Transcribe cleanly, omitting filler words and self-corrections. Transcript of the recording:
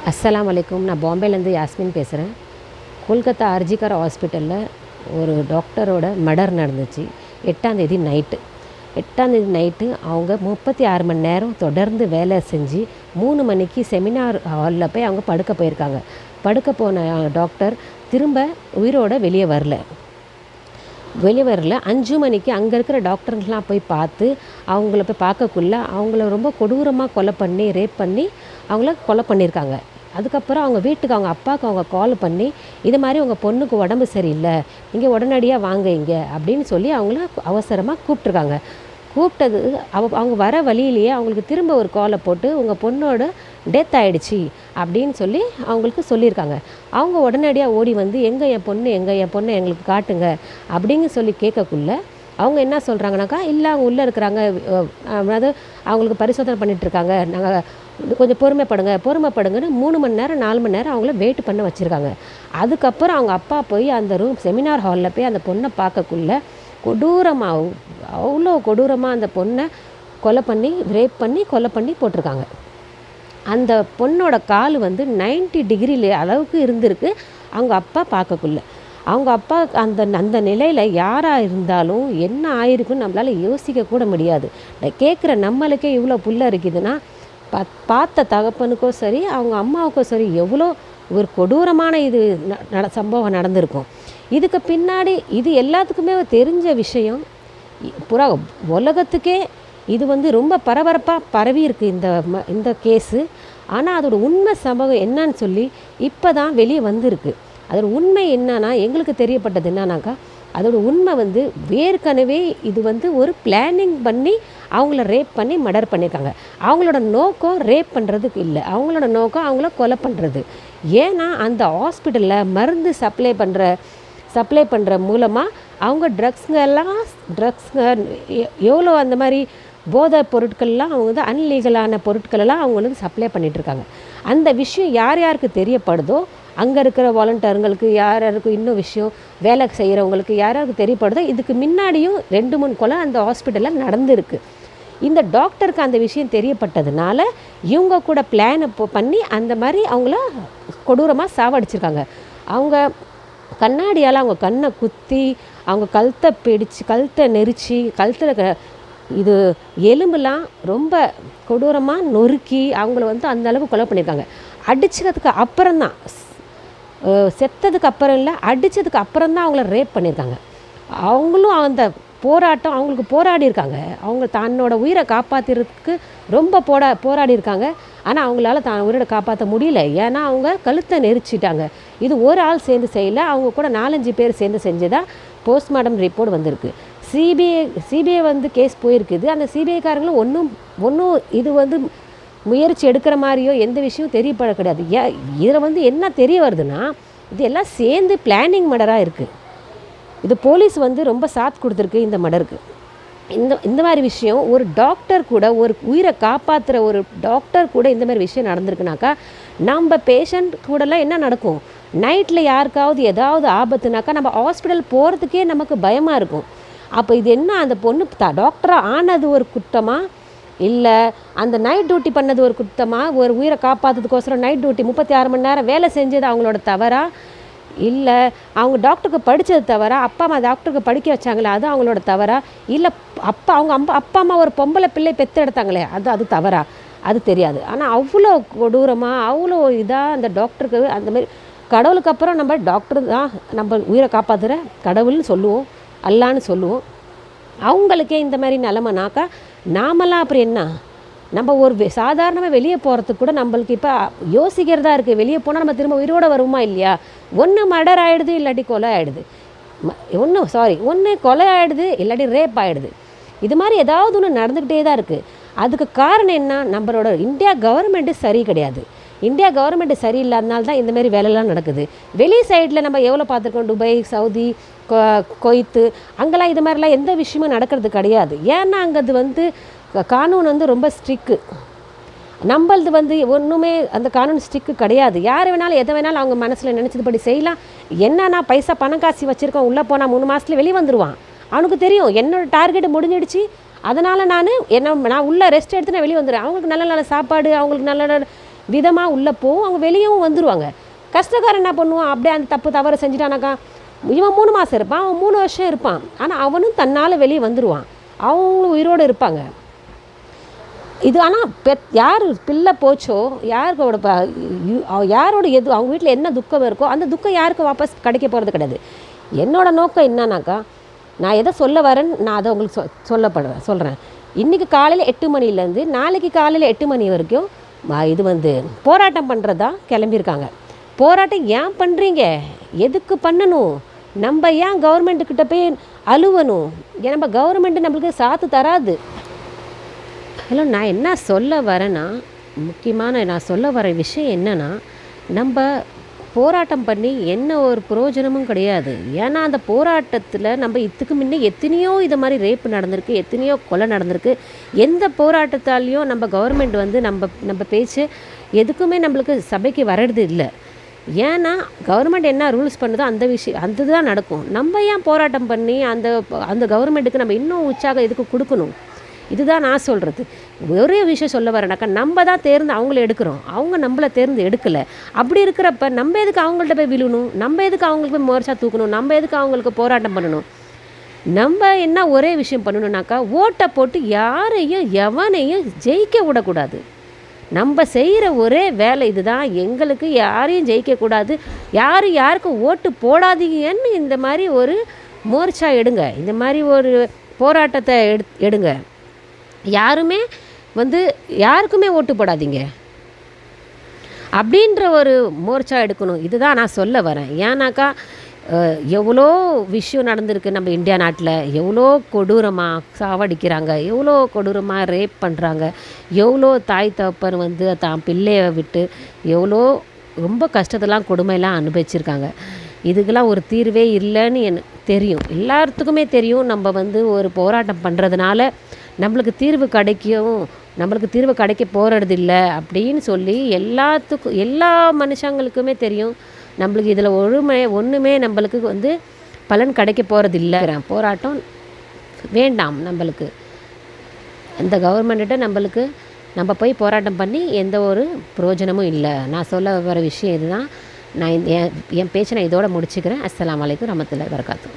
அஸ்ஸலாமு அலைக்கும். நான் பாம்பேலேருந்து யாஸ்மின் பேசுகிறேன். கொல்கத்தா ஆர்ஜிகர் ஹாஸ்பிட்டலில் ஒரு டாக்டரோட மர்டர் நடந்துச்சு. 8ஆம் தேதி நைட்டு அவங்க 36 மணி நேரம் தொடர்ந்து வேலை செஞ்சு 3 மணிக்கு செமினார் ஹாலில் போய் அவங்க படுக்க போயிருக்காங்க. படுக்க போன டாக்டர் திரும்ப உயிரோட வெளியே வரல. 5 மணிக்கு அங்கே இருக்கிற டாக்டருங்கெலாம் போய் பார்த்து அவங்கள போய் பார்க்கக்குள்ள அவங்கள ரொம்ப கொடூரமாக கொலை பண்ணி ரேப் பண்ணி அவங்கள கொலை பண்ணியிருக்காங்க. அதுக்கப்புறம் அவங்க வீட்டுக்கு அவங்க அப்பாவுக்கு அவங்க கால் பண்ணி இது மாதிரி உங்கள் பொண்ணுக்கு உடம்பு சரியில்லை, நீங்கள் உடனடியாக வாங்க இங்கே அப்படின்னு சொல்லி அவங்கள அவசரமாக கூப்பிட்ருக்காங்க. கூப்பிட்டது அவங்க வர வழியிலேயே அவங்களுக்கு திரும்ப ஒரு காலை போட்டு உங்கள் பொண்ணோட டெத் ஆகிடுச்சி அப்படின்னு சொல்லி அவங்களுக்கு சொல்லியிருக்காங்க. அவங்க உடனடியாக ஓடி வந்து என் பொண்ணை எங்களுக்கு காட்டுங்க அப்படின்னு சொல்லி கேட்கக்குள்ள அவங்க என்ன சொல்கிறாங்கனாக்கா, இல்லை அவங்க உள்ளே இருக்கிறாங்க, அதாவது அவங்களுக்கு பரிசோதனை பண்ணிகிட்ருக்காங்க, நாங்கள் கொஞ்சம் பொறுமைப்படுங்கன்னு 3 மணி நேரம் 4 மணி நேரம் அவங்கள வெயிட் பண்ண வச்சுருக்காங்க. அதுக்கப்புறம் அவங்க அப்பா போய் அந்த செமினார் ஹாலில் போய் அந்த பொண்ணை பார்க்கக்குள்ள அவ்வளோ கொடூரமாக அந்த பொண்ணை கொலை பண்ணி போட்டிருக்காங்க. அந்த பொண்ணோட கால் 90 டிகிரி அளவுக்கு இருந்திருக்கு அவங்க அப்பா பார்க்கக்குள்ள. அவங்க அப்பா அந்த நிலையில் யாராக இருந்தாலும் என்ன ஆயிருக்குன்னு நம்மளால் யோசிக்க கூட முடியாது. கேட்குற நம்மளுக்கே இவ்வளோ புல்ல இருக்குதுன்னா பார்த்த தகப்பனுக்கோ சரி அவங்க அம்மாவுக்கோ சரி எவ்வளோ ஒரு கொடூரமான சம்பவம் நடந்திருக்கும். இதுக்கு பின்னாடி இது எல்லாத்துக்குமே தெரிஞ்ச விஷயம். உலகத்துக்கே இது ரொம்ப பரபரப்பாக பரவி இருக்குது இந்த கேஸு. ஆனால் அதோட உண்மை சம்பவம் என்னன்னு சொல்லி இப்போ தான் வெளியே வந்திருக்கு. அதோட உண்மை என்னன்னா எங்களுக்கு தெரியப்பட்டது என்னன்னாக்கா, அதோட உண்மை ஏற்கனவே இது ஒரு பிளானிங் பண்ணி அவங்கள ரேப் பண்ணி மர்டர் பண்ணியிருக்காங்க. அவங்களோட நோக்கம் ரேப் பண்ணுறதுக்கு இல்லை, அவங்களோட நோக்கம் அவங்கள கொலை பண்ணுறது. ஏன்னா அந்த ஹாஸ்பிட்டலில் மருந்து சப்ளை பண்ணுற மூலமாக அவங்க ட்ரக்ஸுங்க எவ்வளோ அந்த மாதிரி போதை பொருட்கள்லாம் அவங்க அன்லீகலான பொருட்களெல்லாம் அவங்க சப்ளை பண்ணிகிட்ருக்காங்க. அந்த விஷயம் யாருக்கு தெரியப்படுதோ அங்கே இருக்கிற வாலண்டியர்களுக்கு யாருக்கு இன்னும் விஷயம் வேலை செய்கிறவங்களுக்கு யாருக்கு தெரியப்படுதோ இதுக்கு முன்னாடியும் 2-3 கொலை அந்த ஹாஸ்பிட்டலில் நடந்துருக்கு. இந்த டாக்டருக்கு அந்த விஷயம் தெரியப்பட்டதுனால இவங்க கூட பிளானை பண்ணி அந்த மாதிரி அவங்கள கொடூரமாக சாவடிச்சிருக்காங்க. அவங்க கண்ணாடியால் அவங்க கண்ணை குத்தி அவங்க கழுத்தை நெரிச்சு கழுத்தில் இது எலும்புலாம் ரொம்ப கொடூரமாக நொறுக்கி அவங்கள அந்த அளவுக்கு கொலை பண்ணியிருக்காங்க. அடிச்சதுக்கு அப்புறம்தான், செத்ததுக்கு அப்புறம் இல்லை, அடித்ததுக்கு அப்புறம்தான் அவங்கள ரேப் பண்ணியிருக்காங்க. அவங்களும் அந்த அவங்களுக்கு போராடி இருக்காங்க. அவங்க தன்னோட உயிரை காப்பாற்றுறதுக்கு ரொம்ப போராடி இருக்காங்க. ஆனால் அவங்களால உயிரை காப்பாற்ற முடியல. ஏன்னா அவங்க கழுத்தை நெரிச்சிட்டாங்க. இது ஒரு ஆள் சேர்ந்து செய்யலை, அவங்க கூட 4-5 பேர் சேர்ந்து செஞ்சுதான் போஸ்ட்மார்ட்டம் ரிப்போர்ட் வந்திருக்கு. சிபிஐ கேஸ் போயிருக்குது. அந்த சிபிஐக்காரங்களும் ஒன்றும் இது முயற்சி எடுக்கிற மாதிரியோ எந்த விஷயம் தெரியப்பட கிடையாது. இதில் என்ன தெரிய வருதுன்னா, இது எல்லாம் சேர்ந்து பிளானிங் மர்டராக இருக்குது. இது போலீஸ் ரொம்ப சாத் கொடுத்துருக்கு இந்த மர்டருக்கு. இந்த மாதிரி விஷயம் ஒரு டாக்டர் கூட, ஒரு உயிரை காப்பாற்றுற ஒரு டாக்டர் கூட இந்த மாதிரி விஷயம் நடந்திருக்குனாக்கா, நம்ம பேஷண்ட் கூடலாம் என்ன நடக்கும்? நைட்டில் யாருக்காவது ஏதாவது ஆபத்துனாக்கா நம்ம ஹாஸ்பிட்டல் போகிறதுக்கே நமக்கு பயமாக இருக்கும். அப்போ இது என்ன, அந்த பொண்ணு டாக்டராக ஆனது ஒரு குற்றமாக, இல்லை அந்த நைட் டியூட்டி பண்ணது ஒரு குற்றமாக, ஒரு உயிரை காப்பாற்றுறதுக்கோசரம் நைட் டியூட்டி 36 மணி நேரம் வேலை செஞ்சது அவங்களோட தவறா, இல்லை அவங்க டாக்டருக்கு படித்தது தவறா, அப்பா அம்மா டாக்டருக்கு படிக்க வச்சாங்களே அது அவங்களோட தவறா, இல்லை அவங்க அப்பா அம்மா ஒரு பொம்பளை பிள்ளை எடுத்தாங்களே அது தவறா, அது தெரியாது. ஆனால் அவ்வளோ கொடூரமாக அவ்வளோ இதாக அந்த டாக்டருக்கு அந்த மாதிரி, கடவுளுக்கு அப்புறம் நம்ம டாக்டர் தான் நம்ம உயிரை காப்பாற்றுற கடவுள்னு சொல்லுவோம், அல்லான்னு சொல்லுவோம். அவங்களுக்கே இந்த மாதிரி நிலமைனாக்கா நாமெல்லாம் அப்புறம் என்ன? நம்ம ஒரு சாதாரணமாக வெளியே போகிறதுக்கு கூட நம்மளுக்கு இப்போ யோசிக்கிறதா இருக்குது. வெளியே போனால் நம்ம திரும்ப உயிரோடு வருமா இல்லையா? ஒன்று மர்டர் ஆகிடுது, இல்லாட்டி கொலை ஆகிடுது. ஒன்று கொலை ஆகிடுது, இல்லாட்டி ரேப் ஆகிடுது. இது மாதிரி ஏதாவது ஒன்று நடந்துக்கிட்டே தான் இருக்குது. அதுக்கு காரணம் என்ன? நம்மளோட இந்தியா கவர்மெண்ட்டு சரி கிடையாது. இந்தியா கவர்மெண்ட்டு சரியில்லாதனால தான் இந்தமாரி வேலைலாம் நடக்குது. வெளி சைடில் நம்ம எவ்வளோ பார்த்துருக்கோம், துபாய், சவுதி, குவைத்து, அங்கெல்லாம் இது மாதிரிலாம் எந்த விஷயமும் நடக்கிறது கிடையாது. ஏன்னா அங்கே அது கானூன் ரொம்ப ஸ்ட்ரிக்கு. நம்மளது ஒன்றுமே அந்த கானூன் ஸ்ட்ரிக்கு கிடையாது. யார் வேணாலும் எதை வேணாலும் அவங்க மனசில் நினச்சதுபடி செய்யலாம். என்னன்னா பணம் காசு வச்சுருக்கோம், உள்ளே போனால் 3 மாதத்துல வெளியே வந்துடுவான். அவனுக்கு தெரியும் என்னோடய டார்கெட்டு முடிஞ்சிடுச்சு, அதனால் நான் உள்ளே ரெஸ்ட் எடுத்து நான் வெளியே வந்துடுவேன். அவங்களுக்கு நல்ல நல்ல சாப்பாடு, அவங்களுக்கு நல்ல விதமாக உள்ளே போகும், அவங்க வெளியவும் வந்துடுவாங்க. கஷ்டக்காரன் என்ன பண்ணுவான், அப்படியே அந்த தவறு செஞ்சுட்டானாக்கா இவன் 3 மாதம் இருப்பான், அவன் 3 வருஷம் இருப்பான். ஆனால் அவனும் தன்னால் வெளியே வந்துடுவான், அவங்களும் உயிரோடு இருப்பாங்க. இது ஆனால் யார் பிள்ளை போச்சோ, யாரோட எது அவங்க வீட்டில் என்ன துக்கம் இருக்கோ அந்த துக்கம் யாருக்கும் வாபஸ் கிடைக்க போகிறது கிடையாது. என்னோடய நோக்கம் என்னன்னாக்கா, நான் எதை சொல்ல வரேன்னு நான் அதை உங்களுக்கு சொல்கிறேன். இன்றைக்கி காலையில் 8 மணிலேருந்து நாளைக்கு காலையில் 8 மணி வரைக்கும் இது போராட்டம் பண்ணுறதா கிளம்பியிருக்காங்க. போராட்டம் ஏன் பண்ணுறீங்க, எதுக்கு பண்ணணும், நம்ம ஏன் கவர்மெண்ட்டுக்கிட்ட போய் அழுவணும், நம்ம கவர்மெண்ட்டு நம்மளுக்கு சாத்து தராது. ஹலோ, நான் என்ன சொல்ல வரேன்னா, முக்கியமான நான் சொல்ல வர விஷயம் என்னென்னா, நம்ம போராட்டம் பண்ணி என்ன ஒரு பிரயோஜனமும் கிடையாது. ஏன்னா அந்த போராட்டத்தில் நம்ம இதுக்கு முன்னே எத்தனையோ இது மாதிரி ரேப்பு நடந்திருக்கு, எத்தனையோ கொலை நடந்திருக்கு. எந்த போராட்டத்தாலையும் நம்ம கவர்மெண்ட் நம்ம பேச்சு எதுக்குமே நம்மளுக்கு சபைக்கு வர்றது இல்லை. ஏன்னா கவர்மெண்ட் என்ன ரூல்ஸ் பண்ணுதோ அந்த தான் நடக்கும். நம்ம ஏன் போராட்டம் பண்ணி அந்த கவர்மெண்ட்டுக்கு நம்ம இன்னும் உற்சாகம் இதுக்கு கொடுக்கணும்? இதுதான் நான் சொல்கிறது. ஒரே விஷயம் சொல்ல வரேனாக்கா, நம்ம தான் அவங்கள எடுக்கிறோம், அவங்க நம்மளை எடுக்கலை. அப்படி இருக்கிறப்ப நம்ம எதுக்கு அவங்கள்ட்ட போய் விழணும், நம்ம எதுக்கு அவங்களுக்கு போய் மோர்ச்சா தூக்கணும், நம்ம எதுக்கு அவங்களுக்கு போராட்டம் பண்ணணும்? நம்ம என்ன ஒரே விஷயம் பண்ணணுன்னாக்கா, ஓட்டை போட்டு யாரையும் எவனையும் ஜெயிக்க விடக்கூடாது. நம்ம செய்கிற ஒரே வேலை இதுதான், எங்களுக்கு யாரையும் ஜெயிக்கக்கூடாது, யாருக்கும் ஓட்டு போடாதீங்கன்னு இந்த மாதிரி ஒரு மோர்ச்சா எடுங்க, இந்த மாதிரி ஒரு போராட்டத்தை எடுங்க. யாருமே யாருக்குமே ஓட்டு போடாதீங்க அப்படின்ற ஒரு மோர்ச்சா எடுக்கணும். இதுதான் நான் சொல்ல வரேன். ஏன்னாக்கா எவ்வளோ விஷயம் நடந்திருக்கு நம்ம இந்தியா நாட்டில். எவ்வளோ கொடூரமாக சாவடிக்கிறாங்க, எவ்வளோ கொடூரமாக ரேப் பண்ணுறாங்க, எவ்வளோ தாய் தகப்பன் தான் பிள்ளையை விட்டு எவ்வளோ ரொம்ப கஷ்டத்தெல்லாம் கொடுமையெல்லாம் அனுபவிச்சிருக்காங்க. இதுக்கெல்லாம் ஒரு தீர்வே இல்லைன்னு எனக்கு தெரியும், எல்லாத்துக்குமே தெரியும். நம்ம ஒரு போராட்டம் பண்ணுறதுனால நம்மளுக்கு தீர்வு கிடைக்க போகிறது இல்லை அப்படின்னு சொல்லி எல்லா மனுஷங்களுக்குமே தெரியும். நம்மளுக்கு இதில் ஒன்றுமே நம்மளுக்கு பலன் கிடைக்க போகிறது இல்லை. போராட்டம் வேண்டாம் நம்மளுக்கு. அந்த கவர்மெண்ட்ட நம்ம போய் போராட்டம் பண்ணி எந்த ஒரு பிரயோஜனமும் இல்லை. நான் சொல்ல வர விஷயம் இதுதான். நான் என் பேச்சை நான் இதோட முடிச்சுக்கிறேன். அஸ்ஸலாமு அலைக்கும் வரஹ்மத்துல்லாஹி வபரகாத்துஹு.